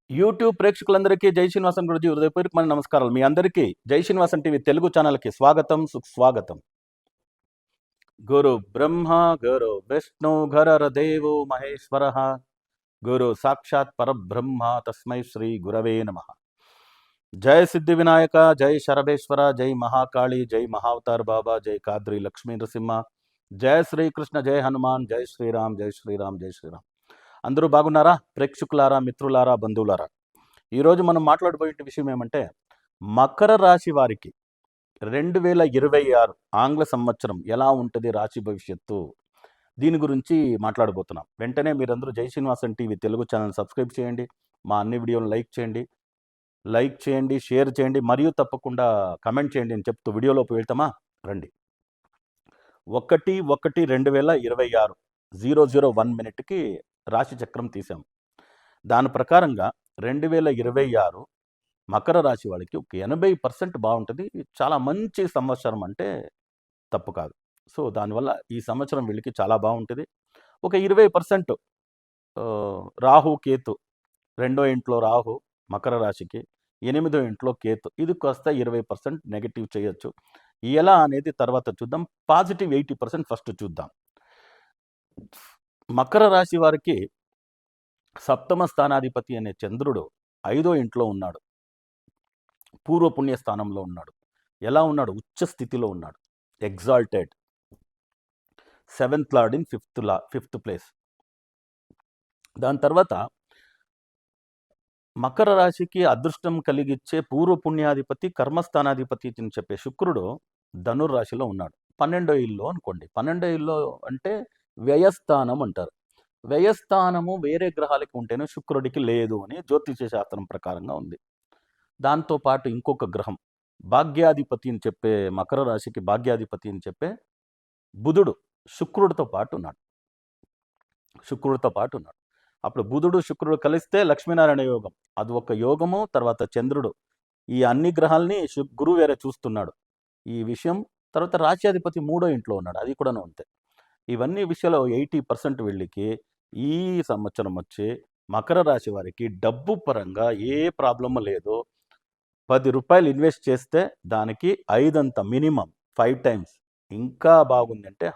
YouTube ప్రేక్షకులందరికీ జై శ్రీనివాసన్ గురుజీ హృదయపూర్వకమైన నమస్కారాలు. మీ అందరికీ జై శ్రీనివాసన్ టీవీ తెలుగు ఛానల్కి స్వాగతం, సుస్వాగతం. గురు బ్రహ్మ గురు విష్ణు గురర్దేవో మహేశ్వర గురు సాక్షాత్ పరబ్రహ్మ తస్మై శ్రీ గురవే నమ. జై సిద్ధి వినాయక, జై శరభేశ్వర, జై మహాకాళి, జై మహావతార్ బాబా, జై కాద్రి లక్ష్మీ నరసింహ, జై శ్రీకృష్ణ, జై హనుమాన్, జై శ్రీరామ్, జై శ్రీరామ్, జై శ్రీరామ్. అందరూ బాగున్నారా? ప్రేక్షకులారా, మిత్రులారా, బంధువులారా, ఈరోజు మనం మాట్లాడబోయే విషయం ఏమంటే మకర రాశి వారికి 2026 ఆంగ్ల సంవత్సరం ఎలా ఉంటుంది రాశి భవిష్యత్తు, దీని గురించి మాట్లాడబోతున్నాం. వెంటనే మీరందరూ జై Srinivasan TV Telugu channel subscribe చేయండి, మా అన్ని వీడియోలు లైక్ చేయండి, షేర్ చేయండి, మరియు తప్పకుండా కమెంట్ చేయండి అని చెప్తూ వీడియోలోకి వెళ్తామా? రండి. 1/1/2026 001 మినిట్కి రాశి చక్రం తీసాం. దాని ప్రకారంగా 2026 మకర రాశి వాళ్ళకి ఒక 80% బాగుంటుంది. చాలా మంచి సంవత్సరం అంటే తప్పు కాదు. సో దానివల్ల ఈ సంవత్సరం వీళ్ళకి చాలా బాగుంటుంది. ఒక 20% రాహు కేతు, 2వ ఇంట్లో రాహు మకర రాశికి, 8వ ఇంట్లో కేతు, ఇది కాస్త 20% నెగిటివ్ చేయొచ్చు. ఎలా అనేది తర్వాత చూద్దాం. పాజిటివ్ 80% ఫస్ట్ చూద్దాం. మకర రాశి వారికి సప్తమ స్థానాధిపతి అనే చంద్రుడు 5వ ఇంట్లో ఉన్నాడు, పూర్వపుణ్య స్థానంలో ఉన్నాడు. ఎలా ఉన్నాడు? ఉచ్చ స్థితిలో ఉన్నాడు, exalted. 7th lord in 5th place. దాని తర్వాత మకర రాశికి అదృష్టం కలిగించే పూర్వపుణ్యాధిపతి, కర్మస్థానాధిపతి అని చెప్పే శుక్రుడు ధనుర్రాశిలో ఉన్నాడు, 12వ ఇల్లు అనుకోండి. 12వ ఇల్లు అంటే వ్యయస్థానం అంటారు. వ్యయస్థానము వేరే గ్రహాలకి ఉంటేనే శుక్రుడికి లేదు అని జ్యోతిష శాస్త్రం ప్రకారంగా ఉంది. దాంతోపాటు ఇంకొక గ్రహం భాగ్యాధిపతి అని చెప్పే, మకర రాశికి భాగ్యాధిపతి అని చెప్పే బుధుడు శుక్రుడితో పాటు ఉన్నాడు. అప్పుడు బుధుడు శుక్రుడు కలిస్తే లక్ష్మీనారాయణ యోగం, అది ఒక యోగము. తర్వాత చంద్రుడు, ఈ అన్ని గ్రహాలని గురువు వేరే చూస్తున్నాడు ఈ విషయం. తర్వాత రాశ్యాధిపతి 3వ ఇంట్లో ఉన్నాడు, అది కూడా అంతే. ఇవన్నీ విషయాలు 80% వీళ్ళకి ఈ సంవత్సరం వచ్చి మకర రాశి వారికి డబ్బు పరంగా ఏ ప్రాబ్లము లేదు. 10 రూపాయలు ఇన్వెస్ట్ చేస్తే దానికి 5 అంత మినిమం 5 టైమ్స్, ఇంకా బాగుంది అంటే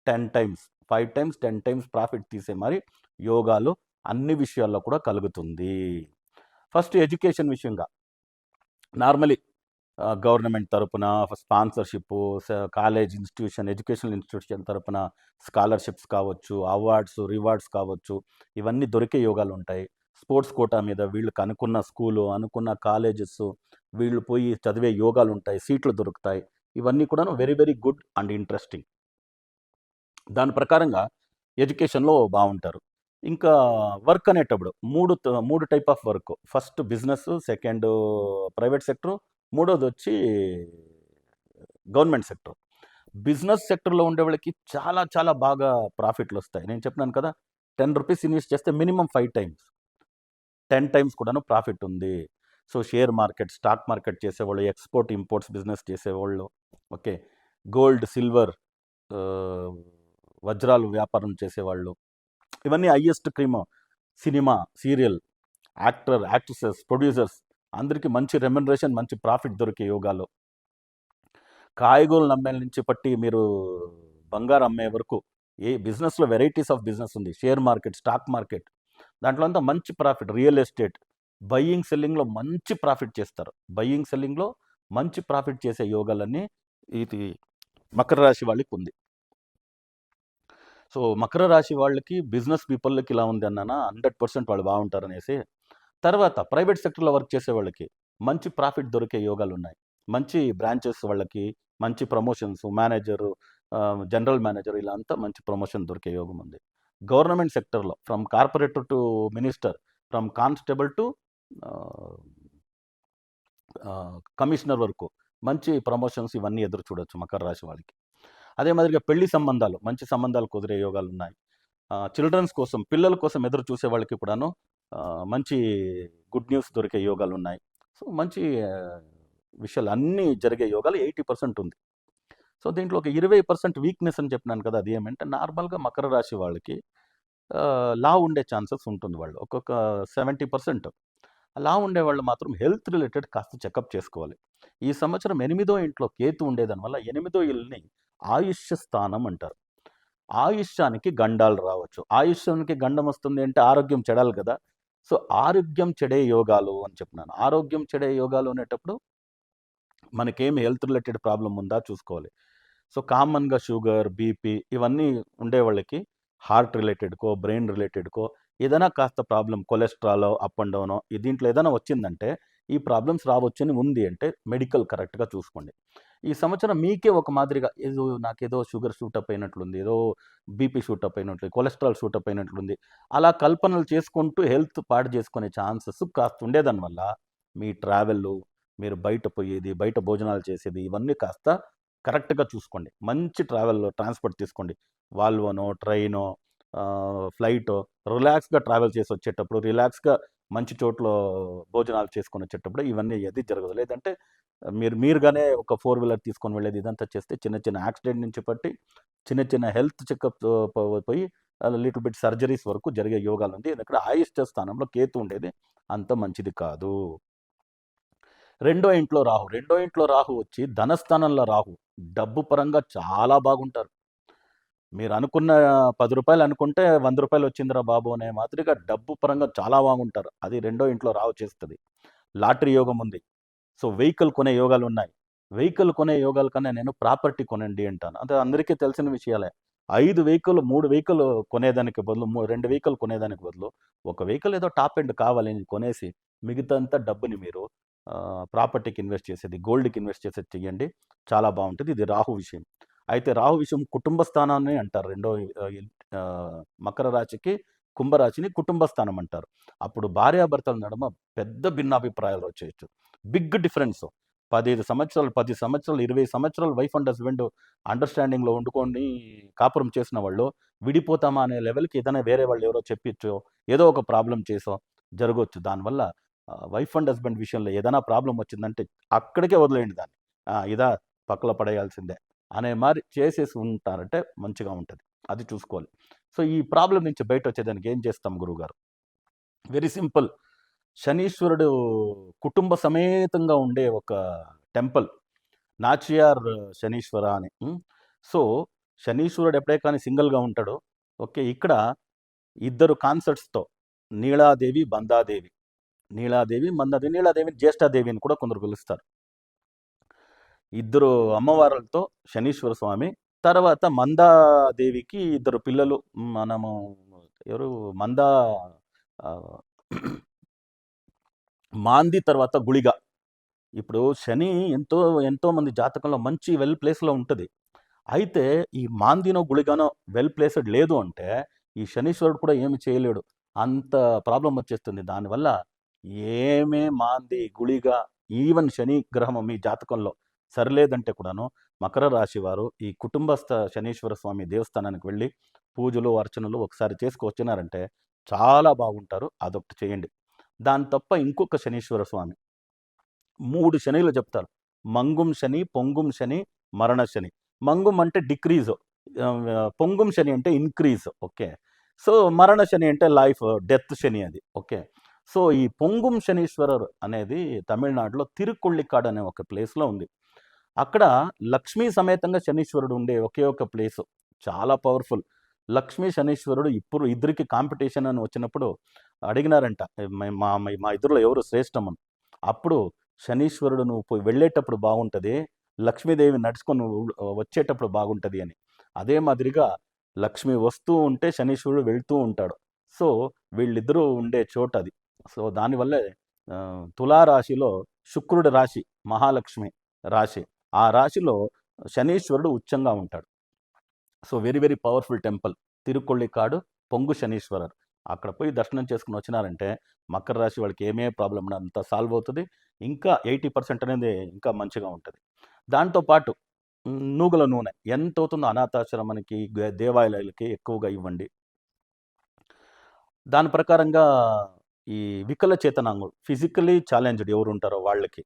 10 టైమ్స్, 5 టైమ్స్ 10 టైమ్స్ ప్రాఫిట్ తీసే మరి యోగాలు అన్ని విషయాల్లో కూడా కలుగుతుంది. ఫస్ట్ ఎడ్యుకేషన్ విషయంగా నార్మలీ గవర్నమెంట్ తరపున sponsorship, college institution, educational institution తరపున స్కాలర్షిప్స్ కావచ్చు, అవార్డ్స్, రివార్డ్స్ కావచ్చు, ఇవన్నీ దొరికే యోగాలు ఉంటాయి. స్పోర్ట్స్ కోటా మీద వీళ్ళకి అనుకున్న స్కూలు, అనుకున్న కాలేజెస్ వీళ్ళు పోయి చదివే యోగాలు ఉంటాయి, సీట్లు దొరుకుతాయి. ఇవన్నీ కూడా very very good and interesting. దాని ప్రకారంగా ఎడ్యుకేషన్లో బాగుంటారు. ఇంకా వర్క్ అనేటప్పుడు మూడు type of work. First business, second private sector, మూడోది వచ్చి గవర్నమెంట్ సెక్టర్. బిజినెస్ సెక్టర్లో ఉండే వాళ్ళకి చాలా చాలా బాగా ప్రాఫిట్లు వస్తాయి. నేను చెప్పినాను కదా, 10 రూపీస్ ఇన్వెస్ట్ చేస్తే మినిమం 5 టైమ్స్, 10 టైమ్స్ కూడాను ప్రాఫిట్ ఉంది. So share market, stock market చేసేవాళ్ళు, ఎక్స్పోర్ట్ ఇంపోర్ట్స్ బిజినెస్ చేసేవాళ్ళు, ఓకే, గోల్డ్, సిల్వర్, వజ్రాలు వ్యాపారం చేసేవాళ్ళు, ఇవన్నీ highest cream. Cinema, serial actor, actresses, producers అందరికీ మంచి రెమ్యునరేషన్, మంచి ప్రాఫిట్ దొరికే యోగాలు. కాయగూరలు అమ్మే నుంచి పట్టి మీరు బంగారం అమ్మే వరకు ఏ బిజినెస్లో వెరైటీస్ ఆఫ్ బిజినెస్ ఉంది. షేర్ మార్కెట్, స్టాక్ మార్కెట్, దాంట్లో అంతా మంచి ప్రాఫిట్. రియల్ ఎస్టేట్, బయ్యింగ్ సెల్లింగ్లో మంచి ప్రాఫిట్ చేస్తారు. బయ్యింగ్ సెల్లింగ్లో మంచి ప్రాఫిట్ చేసే యోగాలన్నీ ఇది మకర రాశి వాళ్ళకి ఉంది. సో మకర రాశి వాళ్ళకి, బిజినెస్ పీపుల్కి ఇలా ఉంది అన్నానా, 100% వాళ్ళు బాగుంటారనేసి. తర్వాత ప్రైవేట్ సెక్టర్లో వర్క్ చేసే వాళ్ళకి మంచి ప్రాఫిట్ దొరికే యోగాలు ఉన్నాయి. మంచి బ్రాంచెస్ వాళ్ళకి మంచి ప్రమోషన్స్, మేనేజరు, జనరల్ మేనేజర్, ఇలా అంతా మంచి ప్రమోషన్ దొరికే యోగం ఉంది. గవర్నమెంట్ సెక్టర్లో from corporator to minister, from constable to commissioner వరకు మంచి ప్రమోషన్స్ ఇవన్నీ ఎదురు చూడొచ్చు మకర రాశి వాళ్ళకి. అదే మాదిరిగా పెళ్లి సంబంధాలు, మంచి సంబంధాలు కుదిరే యోగాలు ఉన్నాయి. చిల్డ్రన్స్ కోసం, పిల్లల కోసం ఎదురు చూసే వాళ్ళకి కూడాను మంచి గుడ్ న్యూస్ దొరికే యోగాలు ఉన్నాయి. సో మంచి విషయాలు అన్నీ జరిగే యోగాలు 80% ఉంది. సో దీంట్లో ఒక 20% వీక్నెస్ అని చెప్పినాను కదా, అది ఏమంటే నార్మల్గా మకర రాశి వాళ్ళకి లా ఉండే ఛాన్సెస్ ఉంటుంది. వాళ్ళు ఒక్కొక్క 70%, అలా ఉండేవాళ్ళు మాత్రం హెల్త్ రిలేటెడ్ కాస్త చెకప్ చేసుకోవాలి. ఈ సంవత్సరం 8దో ఇంట్లో కేతు ఉండేదానివల్ల 8దో ఇల్లుని ఆయుష్య స్థానం అంటారు. ఆయుష్యానికి గండాలు రావచ్చు. ఆయుష్యానికి గండం వస్తుంది అంటే ఆరోగ్యం చెడాలి కదా! సో, ఆరోగ్యం చెడే యోగాలు అని చెప్తున్నాను. ఆరోగ్యం చెడే యోగాలు అనేటప్పుడు మనకేమి హెల్త్ రిలేటెడ్ ప్రాబ్లమ్ ఉందా చూసుకోవాలి. సో, కామన్‌గా షుగర్, బీపీ ఇవన్నీ ఉండేవాళ్ళకి హార్ట్ రిలేటెడ్‌కో, బ్రెయిన్ రిలేటెడ్‌కో ఏదైనా కాస్త ప్రాబ్లమ్ కొలెస్ట్రాలో అప్ అండ్ డౌనో దీంట్లో ఏదైనా వచ్చిందంటే ఈ ప్రాబ్లమ్స్ రావచ్చని ఉంది అంటే మెడికల్ కరెక్ట్‌గా చూసుకోండి. ఈ సంవత్సరం మీకే ఒక మాదిరిగా ఏదో నాకేదో షుగర్ షూటప్ అయినట్లుంది. ఏదో బీపీ షూటప్ అయినట్లు, కొలెస్ట్రాల్ షూటప్ అయినట్లుంది. అలా కల్పనలు చేసుకుంటూ హెల్త్ పాడు చేసుకునే ఛాన్సెస్ కాస్త ఉండేదానివల్ల మీ ట్రావెల్లు, మీరు బయట పోయేది, బయట భోజనాలు చేసేది ఇవన్నీ కాస్త కరెక్ట్‌గా చూసుకోండి. మంచి ట్రాన్స్‌పోర్ట్ తీసుకోండి. వాల్వోనో, ట్రైనో, ఫ్లైటో రిలాక్స్‌గా ట్రావెల్ చేసొచ్చేటప్పుడు, రిలాక్స్‌గా మంచి చోట్ల భోజనాలు చేసుకొనొచ్చేటప్పుడు ఇవన్నీ ఏది జరగదు. లేదంటే మీరుగానే ఒక ఫోర్ వీలర్ తీసుకొని వెళ్ళేది ఇదంతా చేస్తే చిన్న చిన్న యాక్సిడెంట్ నుంచి పట్టి, చిన్న చిన్న హెల్త్ చెకప్ పోయి లిటిల్ బిట్ సర్జరీస్ వరకు జరిగే యోగాలుంది. ఎందుకంటే ఆయుష్య స్థానంలో కేతు ఉండేది అంత మంచిది కాదు. రెండో ఇంట్లో రాహు వచ్చి ధనస్థానంలో రాహు. డబ్బు పరంగా చాలా బాగుంటారు. మీరనుకున్న రూ. 10 అనుకుంటే రూ. 100 వచ్చిందిరా బాబు అనే మాదిరిగా డబ్బు పరంగా చాలా బాగుంటారు. అది రెండో ఇంట్లో రాహు చేస్తది. లాటరీ యోగం ఉంది. సో, వెహికల్ కొనే యోగాలున్నాయి. వెహికల్ కొనే యోగాల కన్నా నేను ప్రాపర్టీ కొనండి అంటాను. అంటే అందరికీ తెలిసిన విషయాలే. 5 వెహికల్, 3 వెహికల్ కొనేదానికి బదులు 2 వెహికల్ కొనేదానికి బదులు, ఒక వెహికల్ ఏదో టాప్ ఎండ్ కావాలని కొనేసి మిగతాంతా డబ్బుని మీరు ప్రాపర్టీకి ఇన్వెస్ట్ చేసేది, గోల్డ్‌కి ఇన్వెస్ట్ చేసేది చెయ్యండి. చాలా బావుంటది. ఇది రాహు విషయం. అయితే రాహు విషయం కుటుంబ స్థానాన్ని అంటారు. మకర రాశికి, కుంభరాశిని కుటుంబ స్థానం అంటారు. అప్పుడు భార్యాభర్తల నడుమ పెద్ద భిన్నాభిప్రాయాలు వచ్చేయొచ్చు. Big difference. 15 సంవత్సరాలు, 10 సంవత్సరాలు, 20 సంవత్సరాలు వైఫ్ అండ్ హస్బెండ్ అండర్‌స్టాండింగ్‌లో వండుకొని కాపురం చేసిన వాళ్ళు విడిపోతామా అనే లెవెల్‌కి ఏదైనా వేరే వాళ్ళు ఎవరో చెప్పిచ్చో, ఏదో ఒక ప్రాబ్లమ్ చేసో జరగొచ్చు. దానివల్ల వైఫ్ అండ్ హస్బెండ్ విషయంలో ఏదైనా ప్రాబ్లమ్ వచ్చిందంటే అక్కడికే వదిలేయండి దాన్ని. ఇదా పక్కలో పడేయాల్సిందే అనే మారి చేసేసి ఉంటారంటే మంచిగా ఉంటది. అది చూసుకోవాలి. సో, ఈ ప్రాబ్లమ్ నుంచి బయటొచ్చేదానికి ఏం చేస్తాం గురువుగారు? Very simple. శనీశ్వరుడు కుటుంబ సమేతంగా ఉండే ఒక టెంపుల్. నాచియార్ శనీశ్వర అని. సో, శనీశ్వరుడు ఎప్పుడే కానీ సింగిల్‌గా ఉంటాడో ఓకే. ఇక్కడ ఇద్దరు కాన్సెప్ట్స్‌తో నీలాదేవి, బందాదేవి. నీలాదేవిని జ్యేష్ఠాదేవి అని కూడా కొందరు పిలుస్తారు. ఇద్దరు అమ్మవార్లతో శనీశ్వర స్వామి. తర్వాత మందాదేవికి ఇద్దరు పిల్లలు. మనము ఎవరు మందా ఆహ్, మాంది తర్వాత గుళిగ. ఇప్పుడు శని ఎంతో మంది జాతకంలో మంచి వెల్ ప్లేస్‌లో ఉంటది. అయితే ఈ మాందినో, గుళిగనో వెల్ ప్లేస్డ్ లేదు అంటే, ఈ శనీశ్వరుడు కూడా ఏమి చేయలేడు. అంత ప్రాబ్లమ్ వచ్చేస్తుంది. దానివల్ల మాంది, గుళిగ ఈవెన్ శని గ్రహం మీ జాతకంలో సరిలేదంటే కూడాను, మకర రాశి వారు ఈ కుటుంబస్థ శనీశ్వర స్వామి దేవస్థానానికి వెళ్ళి పూజలు, అర్చనలు ఒకసారి చేసుకొచ్చినారంటే చాలా బాగుంటారు. అదొకటి చేయండి. దాని తప్ప ఇంకొక శనీశ్వర స్వామి 3 శనులు చెప్తారు. మంగుం శని, పొంగుం శని, మరణ శని. మంగుం అంటే డిక్రీజ్. పొంగుం శని అంటే ఇంక్రీజ్. ఓకే. సో, మరణ శని అంటే డెత్ శని అది. ఓకే. సో, ఈ పొంగుం శనీశ్వరర్ అనేది తమిళనాడులో తిరుకొళ్ళికాడ్ అనే ఒక ప్లేస్‌లో ఉంది. అక్కడ లక్ష్మీ సమేతంగా శనీశ్వరుడు ఉండే ఒకే ఒక ప్లేసు. చాలా పవర్‌ఫుల్. లక్ష్మీ, శనీశ్వరుడు ఇద్దరికి కాంపిటీషన్ అని వచ్చినప్పుడు అడిగినారంట. మా ఇద్దరిలో ఎవరు శ్రేష్టమని. అప్పుడు శనీశ్వరుడు నువ్వు వెళ్ళేటప్పుడు బాగుంటది. లక్ష్మీదేవి నడుచుకొని వచ్చేటప్పుడు బాగుంటది అని. అదే మాదిరిగా లక్ష్మి వస్తూ ఉంటే శనీశ్వరుడు వెళ్తూ ఉంటాడు. సో, వీళ్ళిద్దరూ ఉండే చోటది. సో, దానివల్లే తులారాశిలో శుక్రుడి రాశి మహాలక్ష్మి రాశి. ఆ రాశిలో శనీశ్వరుడు ఉచ్చంగా ఉంటాడు. So, very very powerful temple. Thirukollikadu, Pongu Saneeswarar. అక్కడ పోయి దర్శనం చేసుకొని వచ్చినారంటే మకర రాశి వాళ్ళకి ప్రాబ్లమ్ ఉన్నా అంతా సాల్వ్ అవుతది. ఇంకా 80% అనేది ఇంకా మంచిగా ఉంటది. దాంతో పాటు నూగుల నూనె ఎంతవుతుందో అనాథాశ్రమానికి, దేవాలయాలకి ఎక్కువగా ఇవ్వండి. దాని ప్రకారంగా ఈ వికలచేతనాంగులు ఫిజికల్లీ ఛాలెంజ్డ్ ఎవరుంటారో వాళ్ళకి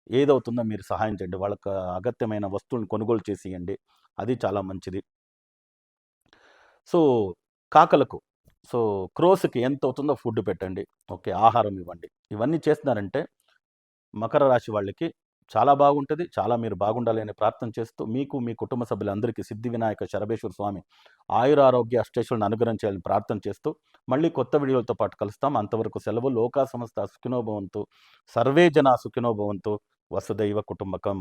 ఏదవుతుందో మీరు సహాయం చేయండి. వాళ్ళకి అగత్యమైన వస్తువులను కొనుగోలు చేసియండి. అది చాలా మంచిది. సో, కాకలకు క్రోస్‌కి ఎంతవుతుందో ఫుడ్ పెట్టండి. ఓకే. ఆహారం ఇవ్వండి. ఇవన్నీ చేస్తున్నారంటే మకర రాశి వాళ్ళకి చాలా బాగుంటుంది. చాలా మీరు బాగుండాలి అని ప్రార్థన చేస్తూ, మీకు మీ కుటుంబ సభ్యులందరికీ సిద్ధి వినాయక శరభేశ్వర స్వామి ఆయురారోగ్య అష్టైశ్వర్యాలను అనుగ్రహించాలని ప్రార్థన చేస్తూ, మళ్ళీ కొత్త వీడియోలతో పాటు కలుస్తాం. అంతవరకు సెలవు. లోకా సమస్త సుఖినో భవంతు. సర్వే జనా సుఖినో భవంతు. వసుదైవ కుటుంబకం.